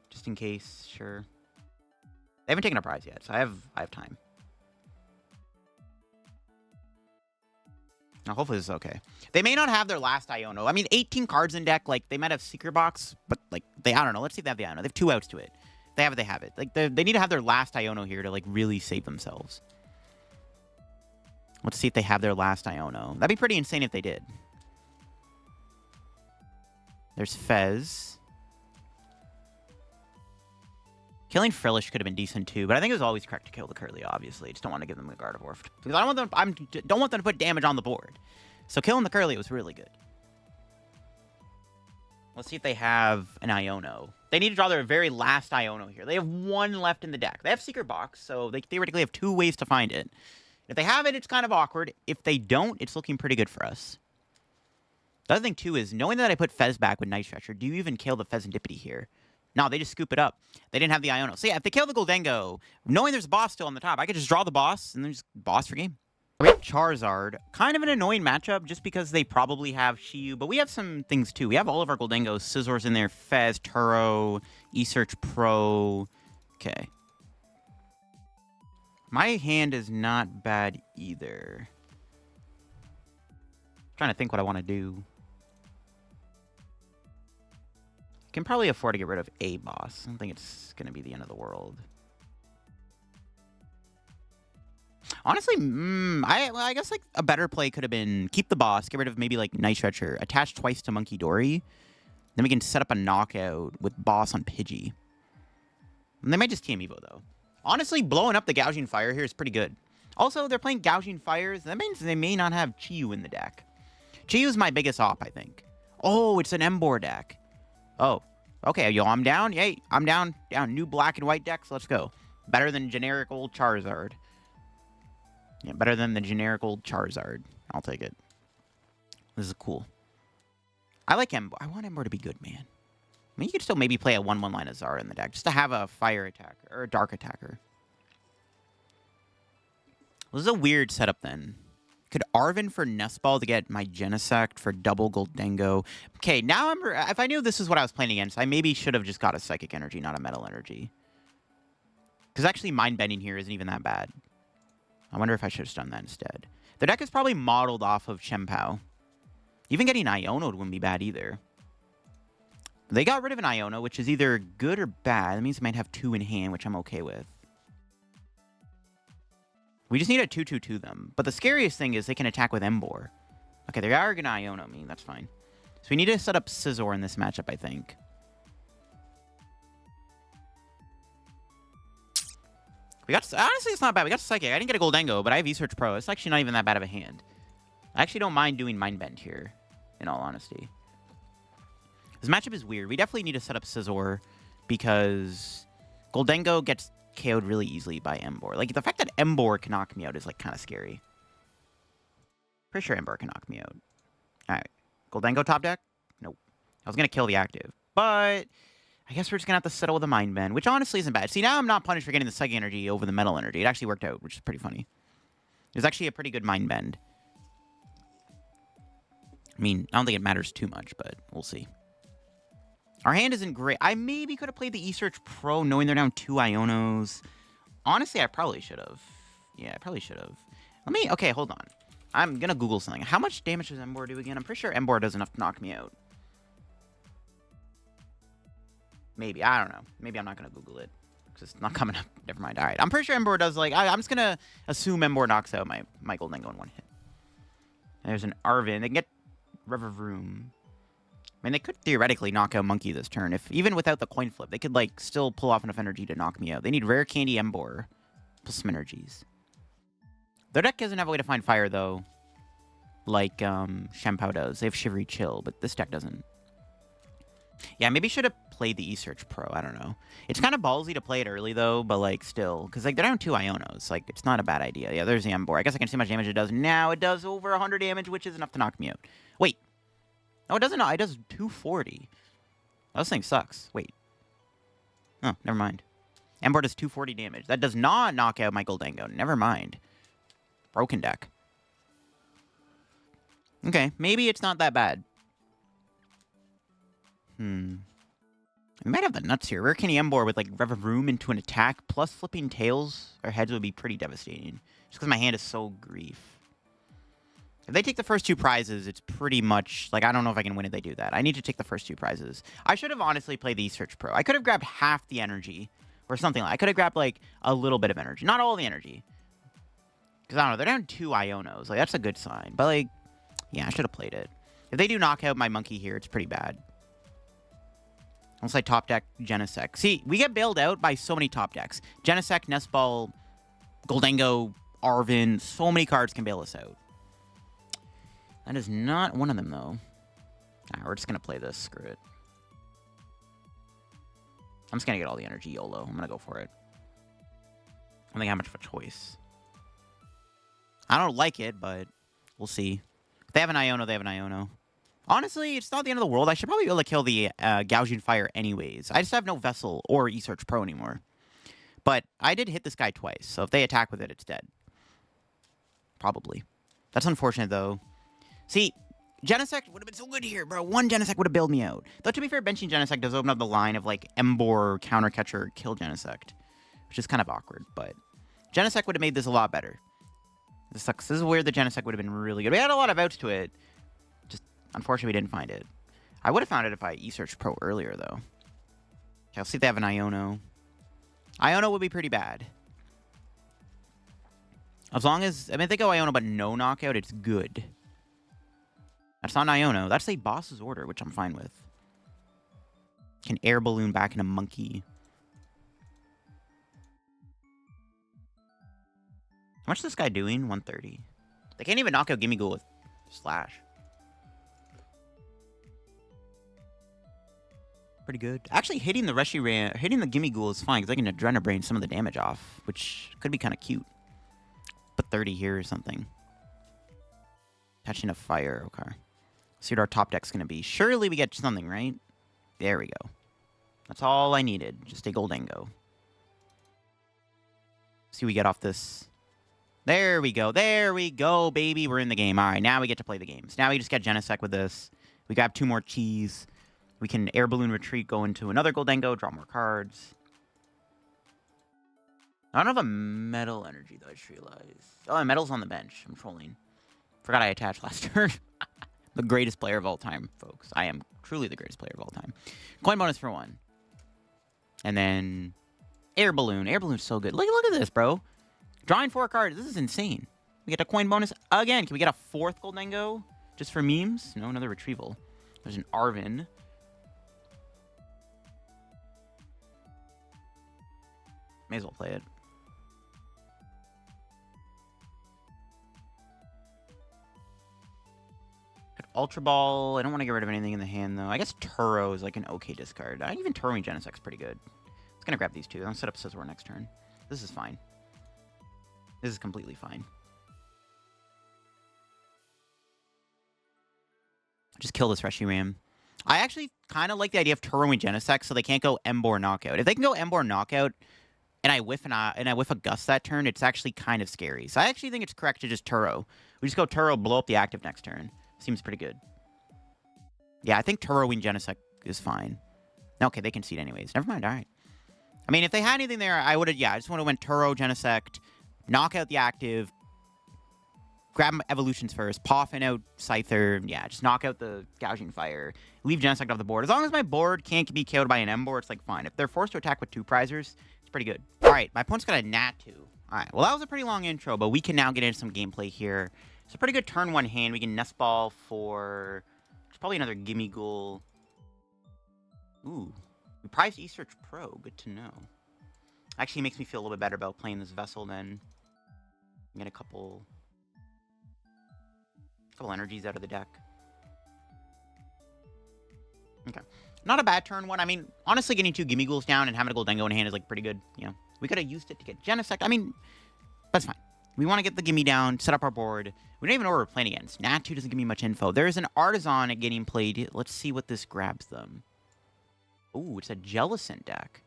Just in case, sure. They haven't taken a prize yet, so I have time. Now, hopefully this is okay. They may not have their last Iono. I mean, 18 cards in deck, like, they might have Secret Box, but, like, I don't know. Let's see if they have the Iono. They have 2 outs to it. They have it, they have it. Like, they need to have their last Iono here to, like, really save themselves. Let's see if they have their last Iono. That'd be pretty insane if they did. There's Fez. Killing Frillish could have been decent too, but I think it was always correct to kill the Curly, obviously. I just don't want to give them the Gardevoir. Because I don't want them to put damage on the board. So killing the Curly was really good. Let's see if they have an Iono. They need to draw their very last Iono here. They have 1 left in the deck. They have Secret Box, so they theoretically have 2 ways to find it. If they have it, it's kind of awkward. If they don't, it's looking pretty good for us. The other thing, too, is knowing that I put Fez back with Night Stretcher, do you even kill the Fezandipiti here? No, they just scoop it up. They didn't have the Iono. So yeah, if they kill the Gholdengo, knowing there's a boss still on the top, I could just draw the boss and then just boss for game. We have Charizard. Kind of an annoying matchup just because they probably have Shiyu, but we have some things too. We have all of our Gholdengos, Scizors in there, Fez, Turo, Search Pro. Okay. My hand is not bad either. I'm trying to think what I want to do. Can probably afford to get rid of a boss. I don't think it's going to be the end of the world. Honestly, I guess like a better play could have been keep the boss, get rid of maybe like Night Stretcher, attach twice to Munkidori. Then we can set up a knockout with boss on Pidgey. And they might just TM Evo though. Honestly, blowing up the Gouging Fire here is pretty good. Also, they're playing Gouging Fires. That means they may not have Chiyu in the deck. Chiyu's my biggest op, I think. Oh, it's an Emboar deck. Oh, okay, yo, I'm down. Yay, I'm down. New black and white decks. Let's go. Better than generic old Charizard. Yeah, better than the generic old Charizard. I'll take it. This is cool. I like Emboar. I want Emboar to be good, man. I mean, you could still maybe play a 1/1 line of Zara in the deck, just to have a fire attacker, or a dark attacker. Well, this is a weird setup, then. Could Arven for Nest Ball to get my Genesect for double Gholdengo. Okay, now if I knew this is what I was playing against, I maybe should have just got a Psychic Energy, not a Metal Energy. Because actually, Mind Bending here isn't even that bad. I wonder if I should have done that instead. The deck is probably modeled off of Chien-Pao. Even getting Iono wouldn't be bad either. They got rid of an Iono, which is either good or bad. That means they might have 2 in hand, which I'm okay with. We just need a 2/2 them. But the scariest thing is they can attack with Emboar. Okay, they are going to Iono me. That's fine. So we need to set up Scizor in this matchup, I think. Honestly, it's not bad. We got Psychic. I didn't get a Gholdengo, but I have Search Pro. It's actually not even that bad of a hand. I actually don't mind doing Mind Bend here, in all honesty. This matchup is weird. We definitely need to set up Scizor because Gholdengo gets KO'd really easily by Emboar. Like, the fact that Emboar can knock me out is, like, kind of scary. Pretty sure Emboar can knock me out. Alright. Gholdengo top deck? Nope. I was going to kill the active. But I guess we're just going to have to settle with a Mind Bend, which honestly isn't bad. See, now I'm not punished for getting the Psychic Energy over the Metal Energy. It actually worked out, which is pretty funny. It was actually a pretty good mind bend. I mean, I don't think it matters too much, but we'll see. Our hand isn't great. I maybe could have played the eSearch Pro knowing they're down 2 Ionos. Honestly, I probably should have. Yeah, I probably should have. Okay, hold on. I'm going to Google something. How much damage does Emboar do again? I'm pretty sure Emboar does enough to knock me out. Maybe. I don't know. Maybe I'm not going to Google it. Because it's not coming up. Never mind. All right. I'm pretty sure Emboar does, like... I'm just going to assume Emboar knocks out my Gholdengo in one hit. And there's an Arven. They can get Retrieval. I mean, they could theoretically knock out Monkey this turn. Even without the coin flip, they could, like, still pull off enough energy to knock me out. They need Rare Candy Emboar. Plus some energies. Their deck doesn't have a way to find fire, though. Like, Shampoo does. They have Shivery Chill, but this deck doesn't. Yeah, maybe should have played the eSearch Pro. I don't know. It's kind of ballsy to play it early, though, but, like, still. Because, like, they're down 2 Ionos. Like, it's not a bad idea. Yeah, there's the Emboar. I guess I can see how much damage it does. Now it does over 100 damage, which is enough to knock me out. Wait. No, it doesn't. It does 240. This thing sucks. Wait. Oh, never mind. Emboar does 240 damage. That does not knock out my Gholdengo. Never mind. Broken deck. Okay, maybe it's not that bad. We might have the nuts here. Rare Candy Emboar with, like, Retrieval into an attack, plus flipping tails or heads would be pretty devastating. Just because my hand is so grief. If they take the first 2 prizes, it's pretty much... Like, I don't know if I can win if they do that. I need to take the first 2 prizes. I should have honestly played the eSearch Pro. I could have grabbed half the energy. Or something like that. I could have grabbed, like, a little bit of energy. Not all the energy. Because, I don't know, they're down 2 Ionos. Like, that's a good sign. But, like, yeah, I should have played it. If they do knock out my Monkey here, it's pretty bad. Unless I top deck Genesect. See, we get bailed out by so many top decks. Genesect, Nest Ball, Gholdengo, Arven. So many cards can bail us out. That is not one of them, though. Alright, we're just going to play this. Screw it. I'm just going to get all the energy YOLO. I'm going to go for it. I don't think I have much of a choice. I don't like it, but we'll see. If they have an Iono, they have an Iono. Honestly, it's not the end of the world. I should probably be able to kill the Gouging Fire anyways. I just have no Vessel or eSearch Pro anymore. But I did hit this guy twice, so if they attack with it, it's dead. Probably. That's unfortunate, though. See, Genesect would have been so good here, bro. One Genesect would have bailed me out. Though, to be fair, benching Genesect does open up the line of, like, Emboar, Counter Catcher, kill Genesect. Which is kind of awkward, but... Genesect would have made this a lot better. This sucks. This is where the Genesect would have been really good. We had a lot of outs to it. Just, unfortunately, we didn't find it. I would have found it if I eSearched Pro earlier, though. Okay, I'll see if they have an Iono. Iono would be pretty bad. As long as... I mean, if they go Iono but no knockout, it's good. That's not an Iono. That's a boss's order, which I'm fine with. Can Air Balloon back in a Monkey. How much is this guy doing? 130. They can't even knock out Gimmighoul with Slash. Pretty good. Actually, hitting the Gimmighoul is fine, because I can Adrenabrain some of the damage off, which could be kind of cute. Put 30 here or something. Touching a fire. Okay. See what our top deck's going to be. Surely we get something, right? There we go. That's all I needed. Just a Gholdengo. See what we get off this. There we go. There we go, baby. We're in the game. All right, now we get to play the games. Now we just get Genesect with this. We grab 2 more cheese. We can Air Balloon Retreat, go into another Gholdengo, draw more cards. I don't have a Metal Energy, though, I just realized. Oh, Metal's on the bench. I'm trolling. Forgot I attached last turn. The greatest player of all time, folks. I am truly the greatest player of all time. Coin bonus for 1. And then Air Balloon. Air Balloon's so good. Look at this, bro. Drawing 4 cards. This is insane. We get a coin bonus again. Can we get a 4th Gholdengo just for memes? No, another Retrieval. There's an Arven. May as well play it. Ultra Ball. I don't want to get rid of anything in the hand, though. I guess Turo is like an okay discard. Even Turoing Genesect's pretty good. It's going to grab these 2. I'll set up Scizor next turn. This is fine. This is completely fine. Just kill this Reshiram. I actually kind of like the idea of Turoing Genesect so they can't go Emboar Knockout. If they can go Emboar Knockout and I whiff a Gust that turn, it's actually kind of scary. So I actually think it's correct to just Turo. We just go Turo, blow up the active next turn. Seems pretty good. Yeah, I think Turoing Genesect is fine. Okay, they concede anyways. Never mind, all right. I mean, if they had anything there, I would have, yeah, I just would have went Turo, Genesect, knock out the active, grab evolutions first, Poffin out Scyther, yeah, just knock out the Gouging Fire, leave Genesect off the board. As long as my board can't be killed by an Emboar, it's like fine. If they're forced to attack with 2 prizers, it's pretty good. All right, my opponent's got a Nat 2. All right, well, that was a pretty long intro, but we can now get into some gameplay here. It's a pretty good turn 1 hand. We can Nest Ball for, it's probably another Gimmighoul. Ooh, we prized Research Pro, good to know. Actually makes me feel a little bit better about playing this Vessel then. Get a couple energies out of the deck. Okay. Not a bad turn 1. I mean, honestly, getting 2 Gimmighouls down and having a Gholdengo in hand is, like, pretty good. You know, we could have used it to get Genesect. I mean, that's fine. We want to get the Gimme down, set up our board. We don't even know what we're playing against. Nat 2 doesn't give me much info. There's an Artisan getting played. Let's see what this grabs them. Ooh, it's a Jellicent deck.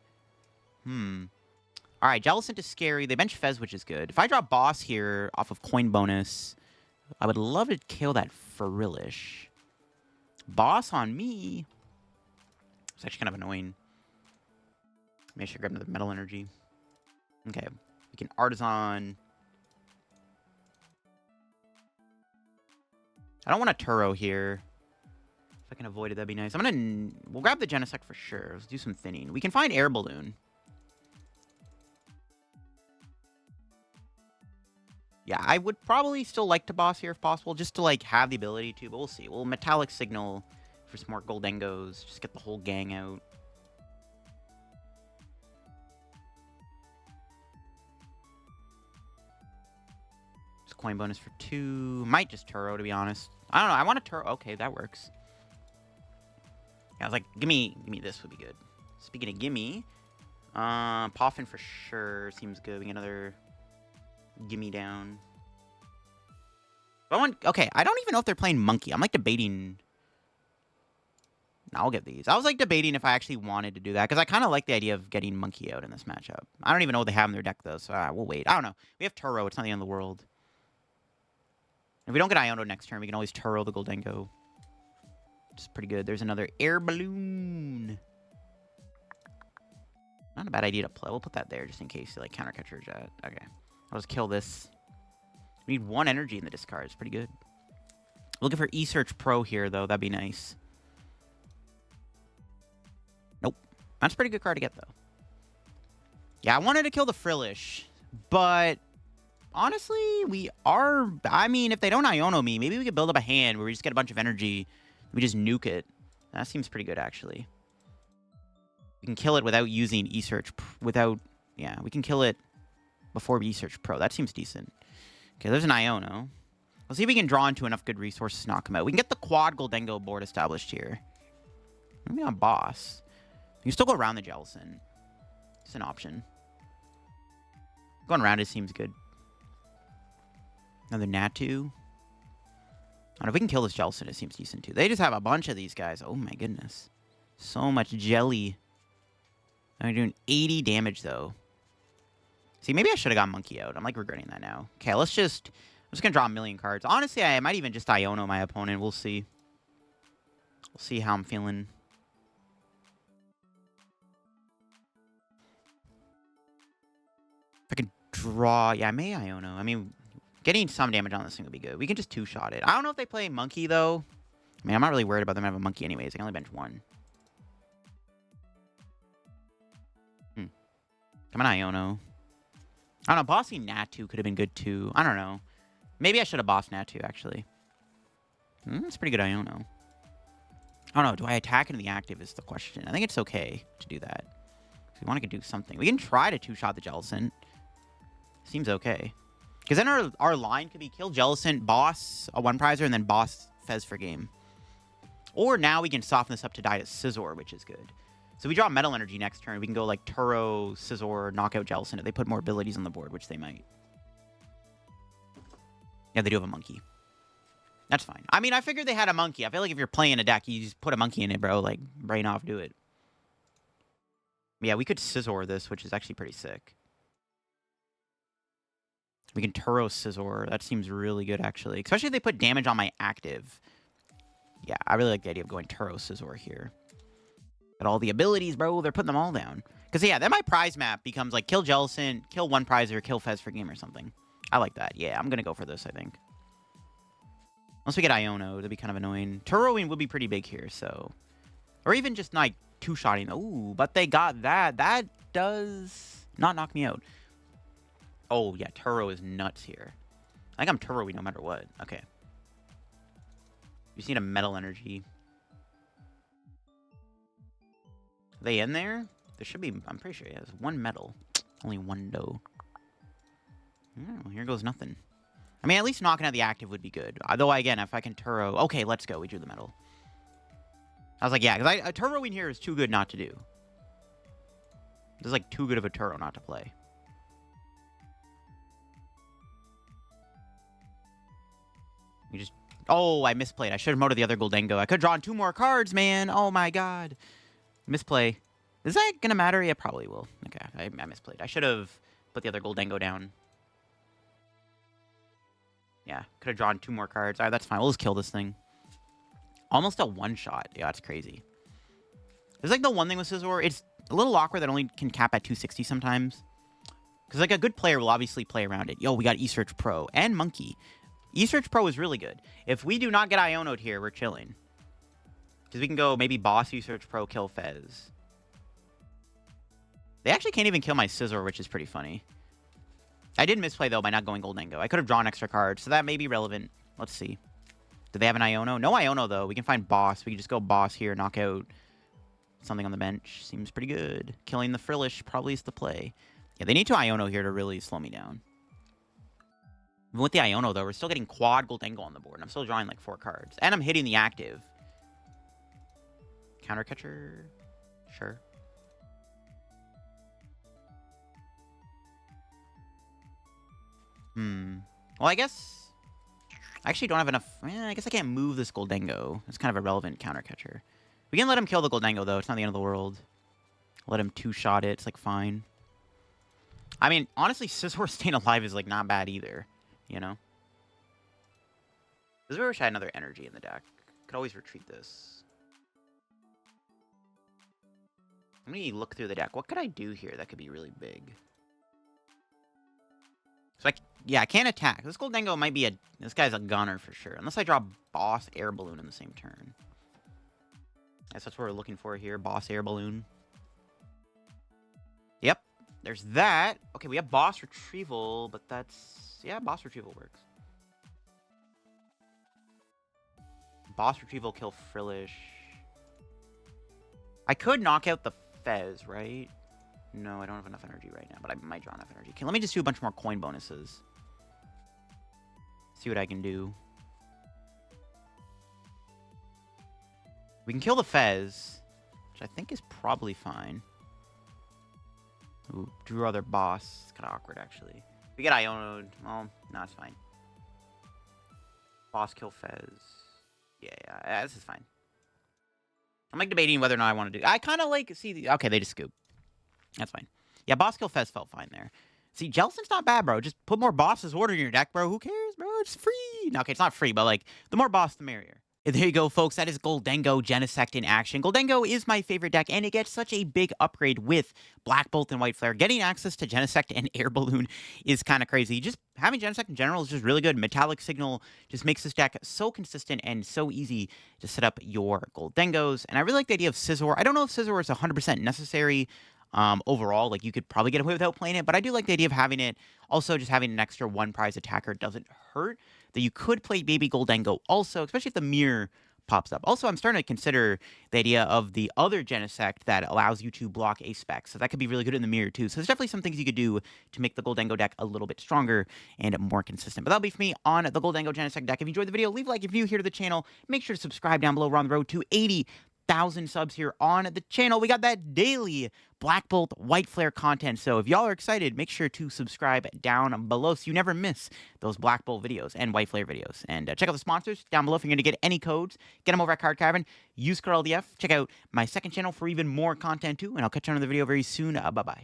All right, Jellicent is scary. They bench Fez, which is good. If I drop Boss here off of coin bonus, I would love to kill that Frillish. Boss on me. It's actually kind of annoying. Maybe I should grab another Metal Energy. Okay, we can Artisan. I don't want a Turo here. If I can avoid it, that'd be nice. We'll grab the Genesect for sure. Let's do some thinning. We can find Air Balloon. Yeah, I would probably still like to boss here if possible, just to, like, have the ability to, but we'll see. We'll Metallic Signal for some more Gholdengos, just get the whole gang out. Just coin bonus for 2. Might just Turo, to be honest. I don't know. I want a Turo. Okay, that works. Yeah, I was like, gimme this would be good. Speaking of gimme, Poffin for sure seems good. We get another gimme down. Okay, I don't even know if they're playing Monkey. I'm like debating. No, I'll get these. I was like debating if I actually wanted to do that, because I kind of like the idea of getting Monkey out in this matchup. I don't even know what they have in their deck, though, so we'll wait. I don't know. We have Turo. It's not the end of the world. If we don't get Iono next turn, we can always Turo the Gholdengo. Which is pretty good. There's another Air Balloon. Not a bad idea to play. We'll put that there just in case you like counter catcher jet. Okay. I'll just kill this. We need 1 energy in the discard. It's pretty good. Looking for Research Pro here, though. That'd be nice. Nope. That's a pretty good card to get, though. Yeah, I wanted to kill the Frillish, but honestly, we are... I mean, if they don't Iono me, maybe we could build up a hand where we just get a bunch of energy. We just nuke it. That seems pretty good, actually. We can kill it without using Research. Yeah, we can kill it before Research Pro. That seems decent. Okay, there's an Iono. Let's see if we can draw into enough good resources to knock him out. We can get the quad Gholdengo board established here. Maybe on boss. You can still go around the Jellicent. It's an option. Going around it seems good. Another Natu. I don't know if we can kill this Jellicent. It seems decent too. They just have a bunch of these guys. Oh my goodness. So much jelly. They're doing 80 damage though. See, maybe I should have got Monkey out. I'm like regretting that now. Okay, I'm just gonna draw a million cards. Honestly, I might even just Iono my opponent. We'll see. We'll see how I'm feeling. If I can draw, yeah, I may Iono. I mean, getting some damage on this thing would be good. We can just 2-shot it. I don't know if they play Monkey though. I mean, I'm not really worried about them having a Monkey anyways. I can only bench 1. Come on, Iono. I don't know, bossing Natu could have been good too. I don't know. Maybe I should have bossed Natu, actually. That's pretty good Iono. I don't know, do I attack into the active is the question. I think it's okay to do that. If we want to do something. We can try to 2-shot the Jellicent. Seems okay. Because then our line could be kill Jellicent, boss a 1-prizer, and then boss Fez for game. Or now we can soften this up to die to Scizor, which is good. So we draw Metal Energy next turn. We can go like Turo, Scizor, knockout Jellicent if they put more abilities on the board, which they might. Yeah, they do have a Monkey. That's fine. I mean, I figured they had a Monkey. I feel like if you're playing a deck, you just put a Monkey in it, bro. Like, brain off, do it. Yeah, we could Scizor this, which is actually pretty sick. We can Turo Scizor. That seems really good, actually. Especially if they put damage on my active. Yeah, I really like the idea of going Turo Scizor here. Got all the abilities, bro. They're putting them all down. Because, yeah, then my prize map becomes like kill Jellicent, kill one prize, or kill Fez for game or something. I like that. Yeah, I'm going to go for this, I think. Unless we get Iono, that'd be kind of annoying. Turoing would be pretty big here, so... Or even just, like, two-shotting. Ooh, but they got that. That does not knock me out. Oh, yeah, Turo is nuts here. I think I'm Turoing no matter what. Okay. You see a Metal Energy. Are they in there? There should be... I'm pretty sure he has one metal. Only one dough. Oh, here goes nothing. I mean, at least knocking out the active would be good. Although, again, if I can Turo... Okay, let's go. We drew the metal. I was like, yeah, because Turoing here is too good not to do. This is, like, too good of a Turo not to play. You just... Oh, I misplayed. I should have moted the other Gholdengo. I could have drawn 2 more cards, man. Oh, my God. Misplay. Is that going to matter? Yeah, probably will. Okay, I misplayed. I should have put the other Gholdengo down. Yeah, could have drawn 2 more cards. All right, that's fine. We'll just kill this thing. Almost a one-shot. Yeah, that's crazy. There's like the one thing with Scizor. It's a little awkward that only can cap at 260 sometimes. Because like a good player will obviously play around it. Yo, we got E-Search Pro and Monkey. E-Search Pro is really good. If we do not get Iono'd here, we're chilling. Because we can go maybe boss E-Search Pro, kill Fez. They actually can't even kill my Scizor, which is pretty funny. I did misplay, though, by not going Gholdengo. I could have drawn extra cards, so that may be relevant. Let's see. Do they have an Iono? No Iono, though. We can find boss. We can just go boss here, knock out something on the bench. Seems pretty good. Killing the Frillish probably is the play. Yeah, they need to Iono here to really slow me down. Even with the Iono, though, we're still getting quad Gholdengo on the board. And I'm still drawing, like, 4 cards. And I'm hitting the active. Counter catcher? Sure. Well, I guess... I actually don't have enough... I guess I can't move this Gholdengo. It's kind of a relevant counter catcher. We can let him kill the Gholdengo, though. It's not the end of the world. Let him two-shot it. It's, like, fine. I mean, honestly, Scizor staying alive is, like, not bad either. You know? This is where I wish I had another energy in the deck. Could always retreat this. Let me look through the deck. What could I do here that could be really big? So, I can't attack. This Gholdengo might be a... This guy's a gunner for sure. Unless I draw Boss Air Balloon in the same turn. I guess that's what we're looking for here. Boss Air Balloon. Yep. There's that. Okay, we have Boss Retrieval, but that's... Yeah, Boss Retrieval works. Boss Retrieval, kill Frillish. I could knock out the Fez, right? No, I don't have enough energy right now, but I might draw enough energy. Okay, let me just do a bunch more coin bonuses. See what I can do. We can kill the Fez, which I think is probably fine. Ooh, drew other boss. It's kind of awkward, actually. If we get Iono'd, well, no, it's fine. Boss kill Fez. Yeah, this is fine. I'm, like, debating whether or not I want to do... I kind of, like, see... Okay, they just scoop. That's fine. Yeah, boss kill Fez felt fine there. See, Jellicent's not bad, bro. Just put more bosses order in your deck, bro. Who cares, bro? It's free. No, okay, it's not free, but, like, the more boss, the merrier. And there you go, folks. That is Gholdengo Genesect in action. Gholdengo is my favorite deck, and it gets such a big upgrade with Black Bolt and White Flare. Getting access to Genesect and Air Balloon is kind of crazy. Just having Genesect in general is just really good. Metallic Signal just makes this deck so consistent and so easy to set up your Gholdengos. And I really like the idea of Scizor. I don't know if Scizor is 100% necessary overall. Like, you could probably get away without playing it, but I do like the idea of having it. Also, just having an extra 1 prize attacker doesn't hurt. That you could play Baby Gholdengo also, especially if the mirror pops up. Also, I'm starting to consider the idea of the other Genesect that allows you to block a spec. So that could be really good in the mirror too. So there's definitely some things you could do to make the Gholdengo deck a little bit stronger and more consistent. But that'll be for me on the Gholdengo Genesect deck. If you enjoyed the video, leave a like. If you're new here to the channel, make sure to subscribe down below. We're on the road to 80,000 subs here on the channel. We got that daily Black Bolt White Flare content. So if y'all are excited, make sure to subscribe down below so you never miss those Black Bolt videos and White Flare videos. And check out the sponsors down below if you're going to get any codes. Get them over at Card Cavern. Use code LDF. Check out my second channel for even more content too. And I'll catch you on the video very soon. Bye-bye.